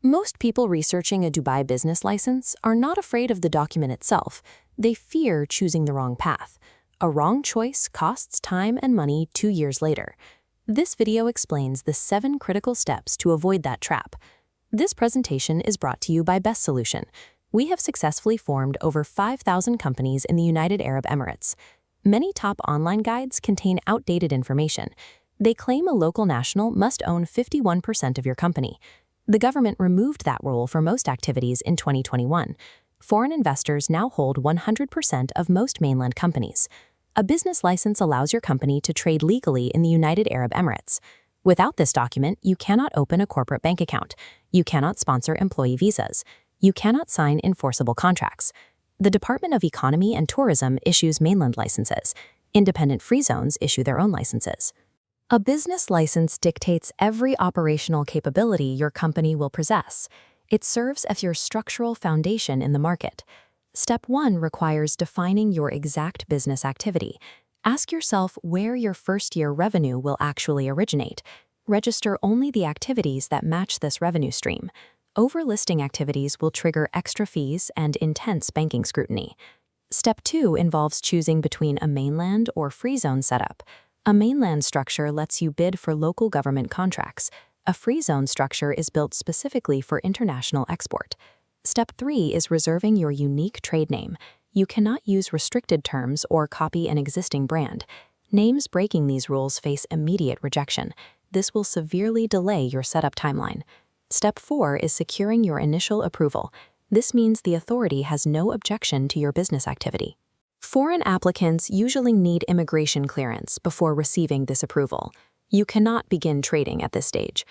Most people researching a Dubai business license are not afraid of the document itself. They fear choosing the wrong path. A wrong choice costs time and money 2 years later. This video explains the 7 critical steps to avoid that trap. This presentation is brought to you by Best Solution. We have successfully formed over 5,000 companies in the United Arab Emirates. Many top online guides contain outdated information. They claim a local national must own 51% of your company. The government removed that rule for most activities in 2021. Foreign investors now hold 100% of most mainland companies. A business license allows your company to trade legally in the United Arab Emirates. Without this document, you cannot open a corporate bank account. You cannot sponsor employee visas. You cannot sign enforceable contracts. The Department of Economy and Tourism issues mainland licenses. Independent free zones issue their own licenses. A business license dictates every operational capability your company will possess. It serves as your structural foundation in the market. Step 1 requires defining your exact business activity. Ask yourself where your first-year revenue will actually originate. Register only the activities that match this revenue stream. Overlisting activities will trigger extra fees and intense banking scrutiny. Step 2 involves choosing between a mainland or free zone setup. A mainland structure lets you bid for local government contracts. A free zone structure is built specifically for international export. Step 3 is reserving your unique trade name. You cannot use restricted terms or copy an existing brand. Names breaking these rules face immediate rejection. This will severely delay your setup timeline. Step 4 is securing your initial approval. This means the authority has no objection to your business activity. Foreign applicants usually need immigration clearance before receiving this approval. You cannot begin trading at this stage.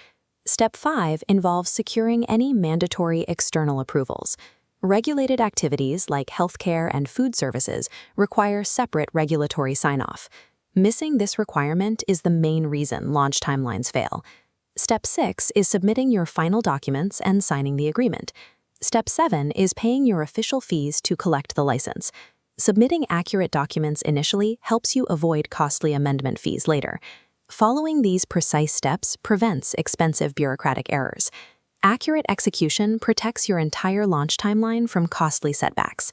Step 5 involves securing any mandatory external approvals. Regulated activities like healthcare and food services require separate regulatory sign-off. Missing this requirement is the main reason launch timelines fail. Step 6 is submitting your final documents and signing the agreement. Step 7 is paying your official fees to collect the license. Submitting accurate documents initially helps you avoid costly amendment fees later. Following these precise steps prevents expensive bureaucratic errors. Accurate execution protects your entire launch timeline from costly setbacks.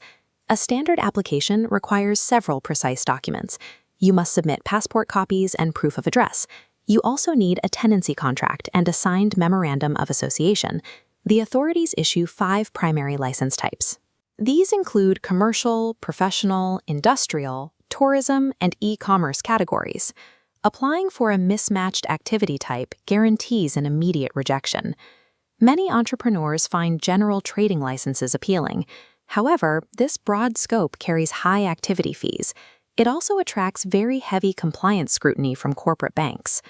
A standard application requires several precise documents. You must submit passport copies and proof of address. You also need a tenancy contract and a signed memorandum of association. The authorities issue 5 primary license types. These include commercial, professional, industrial, tourism, and e-commerce categories. Applying for a mismatched activity type guarantees an immediate rejection. Many entrepreneurs find general trading licenses appealing. However, this broad scope carries high activity fees. It also attracts very heavy compliance scrutiny from corporate banks.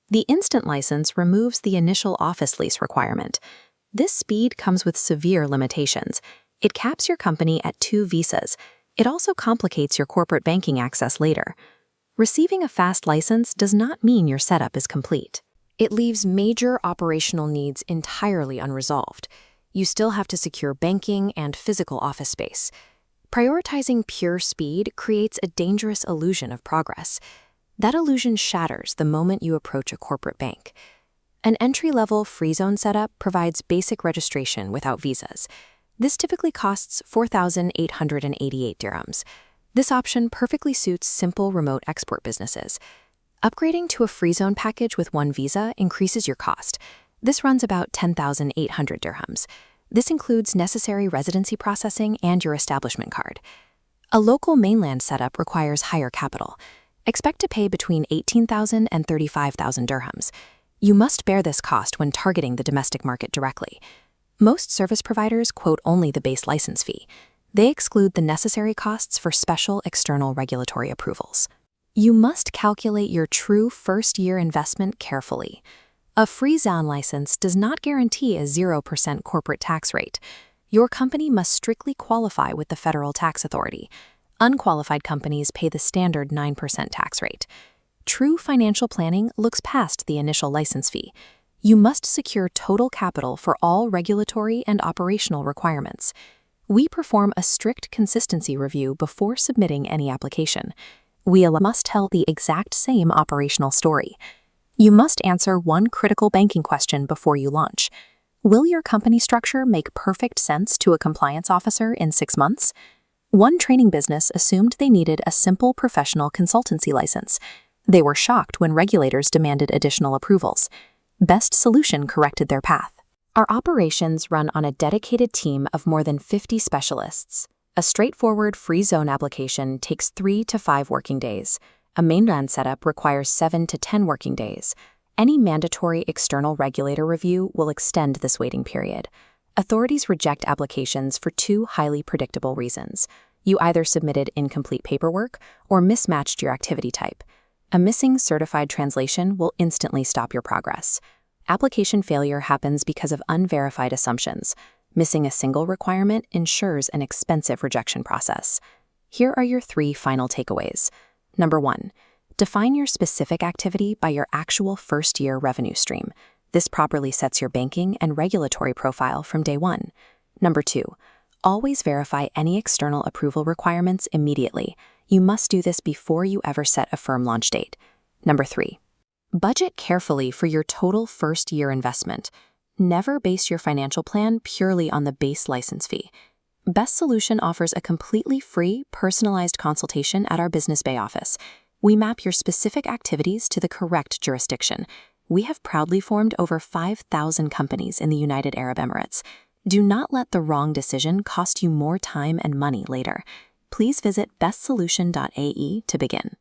The instant license removes the initial office lease requirement. This speed comes with severe limitations. It caps your company at 2 visas. It also complicates your corporate banking access later. Receiving a fast license does not mean your setup is complete. It leaves major operational needs entirely unresolved. You still have to secure banking and physical office space. Prioritizing pure speed creates a dangerous illusion of progress. That illusion shatters the moment you approach a corporate bank. An entry-level free zone setup provides basic registration without visas. This typically costs 4,888 dirhams. This option perfectly suits simple remote export businesses. Upgrading to a free zone package with 1 visa increases your cost. This runs about 10,800 dirhams. This includes necessary residency processing and your establishment card. A local mainland setup requires higher capital. Expect to pay between 18,000 and 35,000 dirhams. You must bear this cost when targeting the domestic market directly. Most service providers quote only the base license fee. They exclude the necessary costs for special external regulatory approvals. You must calculate your true first-year investment carefully. A free zone license does not guarantee a 0% corporate tax rate. Your company must strictly qualify with the federal tax authority. Unqualified companies pay the standard 9% tax rate. True financial planning looks past the initial license fee. You must secure total capital for all regulatory and operational requirements. We perform a strict consistency review before submitting any application. We must tell the exact same operational story. You must answer one critical banking question before you launch. Will your company structure make perfect sense to a compliance officer in 6 months? One training business assumed they needed a simple professional consultancy license. They were shocked when regulators demanded additional approvals. Best Solution corrected their path. Our operations run on a dedicated team of more than 50 specialists. A straightforward free zone application takes 3 to 5 working days. A mainland setup requires 7 to 10 working days. Any mandatory external regulator review will extend this waiting period. Authorities reject applications for 2 highly predictable reasons. You either submitted incomplete paperwork or mismatched your activity type. A missing certified translation will instantly stop your progress. Application failure happens because of unverified assumptions. Missing a single requirement ensures an expensive rejection process. Here are your 3 final takeaways. Number 1, define your specific activity by your actual first-year revenue stream. This properly sets your banking and regulatory profile from day 1. Number 2, always verify any external approval requirements immediately. You must do this before you ever set a firm launch date. Number 3, budget carefully for your total first-year investment. Never base your financial plan purely on the base license fee. Best Solution offers a completely free, personalized consultation at our Business Bay office. We map your specific activities to the correct jurisdiction. We have proudly formed over 5,000 companies in the United Arab Emirates. Do not let the wrong decision cost you more time and money later. Please visit bestsolution.ae to begin.